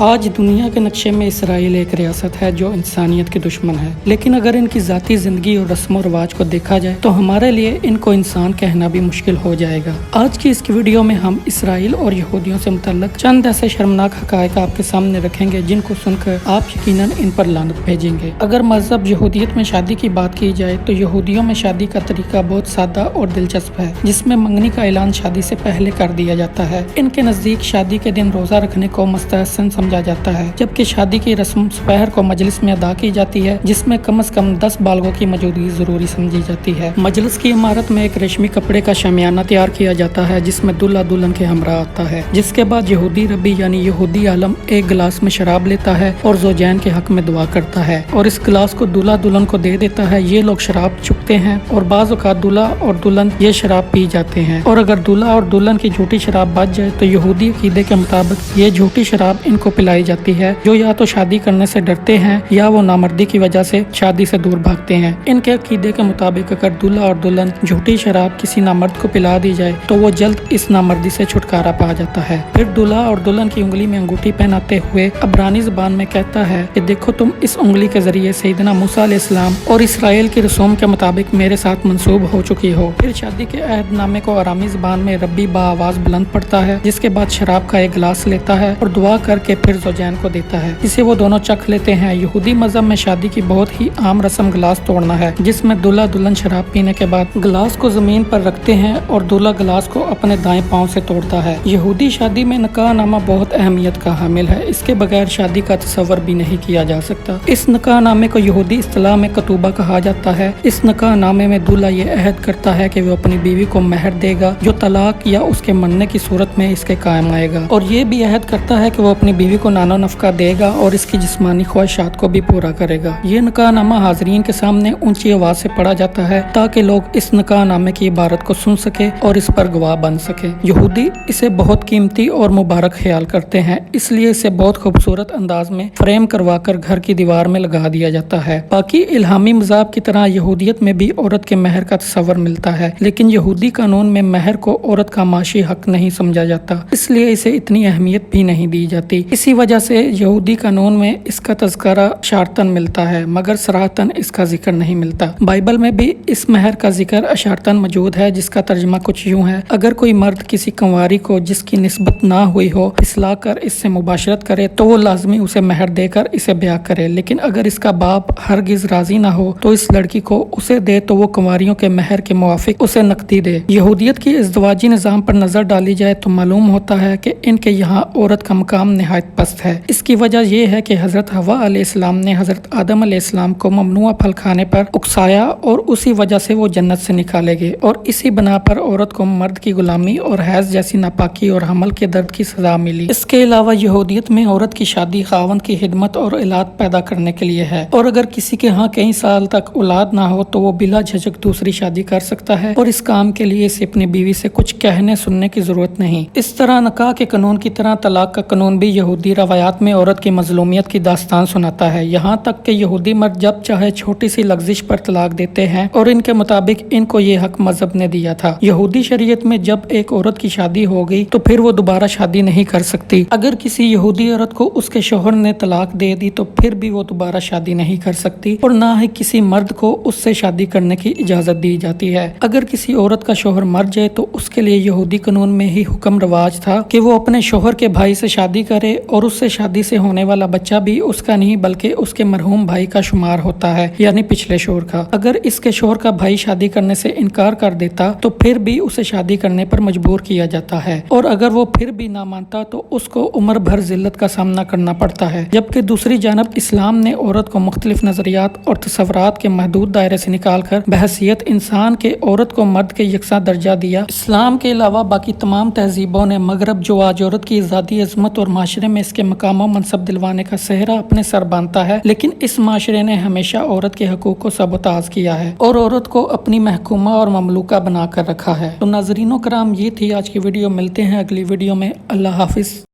آج دنیا کے نقشے میں اسرائیل ایک ریاست ہے جو انسانیت کے دشمن ہے، لیکن اگر ان کی ذاتی زندگی اور رسم و رواج کو دیکھا جائے تو ہمارے لیے ان کو انسان کہنا بھی مشکل ہو جائے گا۔ آج کی اس ویڈیو میں ہم اسرائیل اور یہودیوں سے متعلق چند ایسے شرمناک حقائق آپ کے سامنے رکھیں گے جن کو سن کر آپ یقیناً ان پر لعنت بھیجیں گے۔ اگر مذہب یہودیت میں شادی کی بات کی جائے تو یہودیوں میں شادی کا طریقہ بہت سادہ اور دلچسپ ہے، جس میں منگنی کا اعلان شادی سے پہلے کر دیا جاتا ہے۔ ان کے نزدیک شادی کے دن روزہ رکھنے کو مستحسن سمجھا جاتا ہے، جبکہ شادی کی رسم سپہر کو مجلس میں ادا کی جاتی ہے، جس میں کم از کم 10 بالغوں کی موجودگی ضروری سمجھی جاتی ہے۔ مجلس کی عمارت میں ایک ریشمی کپڑے کا شامیانہ تیار کیا جاتا ہے، جس میں دلہا دلہن کے ہمراہ آتا ہے، جس کے بعد یہودی ربی یعنی یہودی عالم ایک گلاس میں شراب لیتا ہے اور زوجین کے حق میں دعا کرتا ہے اور اس گلاس کو دلہا دلہن کو دے دیتا ہے۔ یہ لوگ شراب چکھتے ہیں اور بعض اوقات دلہا اور دلہن یہ شراب پی جاتے ہیں، اور اگر دلہا اور دلہن کی جھوٹی شراب بچ جائے تو یہودی عقیدے کے مطابق یہ جھوٹی شراب ان کو پلائی جاتی ہے، جو یا تو شادی کرنے سے ڈرتے ہیں یا وہ نامردی کی وجہ سے شادی سے دور بھاگتے ہیں۔ ان کے عقیدے کے مطابق اگر دلہا اور دلہن جھوٹی شراب کسی نامرد کو پلا دی جائے تو وہ جلد اس نامردی سے چھٹکارا پا جاتا ہے۔ پھر دلہا اور دلہن کی انگلی میں انگوٹھی پہناتے ہوئے عبرانی زبان میں کہتا ہے کہ دیکھو تم اس انگلی کے ذریعے سیدنا موسیٰ علیہ السلام اور اسرائیل کی رسوم کے مطابق میرے ساتھ منسوب ہو چکی ہو۔ پھر شادی کے عہد نامے کو آرامی زبان میں ربی بآواز بلند پڑھتا ہے، جس کے بعد شراب کا ایک گلاس لیتا ہے اور دعا کر کے پھر زوجین کو دیتا ہے، جسے وہ دونوں چکھ لیتے ہیں۔ یہودی مذہب میں شادی کی بہت ہی عام رسم گلاس توڑنا ہے، جس میں دلہا دلہن شراب پینے کے بعد گلاس کو زمین پر رکھتے ہیں اور دلہا گلاس کو اپنے دائیں پاؤں سے توڑتا ہے۔ یہودی شادی میں نکاح نامہ بہت اہمیت کا حامل ہے، اس کے بغیر شادی کا تصور بھی نہیں کیا جا سکتا۔ اس نکاح نامے کو یہودی اصطلاح میں کتوبہ کہا جاتا ہے۔ اس نکاح نامے میں دلہا یہ عہد کرتا ہے کہ وہ اپنی بیوی کو مہر دے گا جو طلاق یا اس کے مرنے کی صورت میں اس کے قائم آئے گا، اور یہ بھی عہد کرتا ہے کہ وہ اپنی بیوی کو نان و نفقہ دے گا اور اس کی جسمانی خواہشات کو بھی پورا کرے گا۔ یہ نکاح نامہ حاضرین کے سامنے اونچی آواز سے پڑھا جاتا ہے تاکہ لوگ اس نکاح نامے کی عبارت کو سن سکے اور اس پر گواہ بن سکے۔ یہودی اسے بہت قیمتی اور مبارک خیال کرتے ہیں، اس لیے اسے بہت خوبصورت انداز میں فریم کروا کر گھر کی دیوار میں لگا دیا جاتا ہے۔ باقی الہامی مذاہب کی طرح یہودیت میں بھی عورت کے مہر کا تصور ملتا ہے، لیکن یہودی قانون میں مہر کو عورت کا معاشی حق نہیں سمجھا جاتا، اس لیے اسے اتنی اہمیت بھی نہیں دی جاتی۔ اسی وجہ سے یہودی قانون میں اس کا تذکرہ اشارتاً ملتا ہے مگر صراحتاً اس کا ذکر نہیں ملتا۔ بائبل میں بھی اس مہر کا ذکر اشارتاً موجود ہے، جس کا ترجمہ کچھ یوں ہے: اگر کوئی مرد کسی کنواری کو جس کی نسبت نہ ہوئی ہو پھسلا کر اس سے مباشرت کرے تو وہ لازمی اسے مہر دے کر اسے بیاہ کرے، لیکن اگر اس کا باپ ہرگز راضی نہ ہو تو اس لڑکی کو اسے دے تو وہ کنواریوں کے مہر کے موافق اسے نقدی دے۔ یہودیت کی ازدواجی نظام پر نظر ڈالی جائے تو معلوم ہوتا ہے کہ ان کے یہاں عورت کا مقام نہایت پست ہے۔ اس کی وجہ یہ ہے کہ حضرت حوا علیہ السلام نے حضرت آدم علیہ السلام کو ممنوع پھل کھانے پر اکسایا اور اسی وجہ سے وہ جنت سے نکالے گئے، اور اسی بنا پر عورت کو مرد کی غلامی اور حیض جیسی ناپاکی اور حمل کے درد کی سزا ملی۔ اس کے علاوہ یہودیت میں عورت کی شادی خاوند کی خدمت اور اولاد پیدا کرنے کے لیے ہے، اور اگر کسی کے ہاں کئی سال تک اولاد نہ ہو تو وہ بلا جھجک دوسری شادی کر سکتا ہے، اور اس کام کے لیے اسے اپنی بیوی سے کچھ کہنے سننے کی ضرورت نہیں۔ اس طرح نکاح کے قانون کی طرح طلاق کا قانون بھی یہودی روایات میں عورت کی مظلومیت کی داستان سناتا ہے، یہاں تک کہ یہودی مرد جب چاہے چھوٹی سی لغزش پر طلاق دیتے ہیں، اور ان کے مطابق ان کو یہ حق مذہب نے دیا تھا۔ یہودی شریعت میں جب ایک عورت کی شادی ہو گئی تو پھر وہ دوبارہ شادی نہیں کر سکتی۔ اگر کسی یہودی عورت کو اس کے شوہر نے طلاق دے دی تو پھر بھی وہ دوبارہ شادی نہیں کر سکتی، اور نہ ہی کسی مرد کو اس سے شادی کرنے کی اجازت دی جاتی ہے۔ اگر کسی عورت کا شوہر مر جائے تو اس کے لیے یہودی قانون میں ہی حکم رواج تھا کہ وہ اپنے شوہر کے بھائی سے شادی کرے، اور اس سے شادی سے ہونے والا بچہ بھی اس کا نہیں بلکہ اس کے مرحوم بھائی کا شمار ہوتا ہے، یعنی پچھلے شوہر کا۔ اگر اس کے شوہر کا بھائی شادی کرنے سے انکار کر دیتا تو پھر بھی اسے شادی کرنے پر مجبور کیا جاتا ہے، اور اگر وہ پھر بھی نہ مانتا تو اس کو عمر بھر ذلت کا سامنا کرنا پڑتا ہے۔ جبکہ دوسری جانب اسلام نے عورت کو مختلف نظریات اور تصورات کے محدود دائرے سے نکال کر بحیثیت انسان کے عورت کو مرد کے یکساں درجہ دیا۔ اسلام کے علاوہ باقی تمام تہذیبوں نے مغرب جو آج عورت کی ذاتی عظمت اور معاشرے میں اس کے مقام و منصب دلوانے کا صحرا اپنے سر باندھتا ہے، لیکن اس معاشرے نے ہمیشہ عورت کے حقوق کو سبوتاژ کیا ہے اور عورت کو اپنی محکومہ اور مملوکہ بنا کر رکھا ہے۔ تو ناظرین و کرام، یہ تھی آج کی ویڈیو، ملتے ہیں اگلی ویڈیو میں۔ اللہ حافظ۔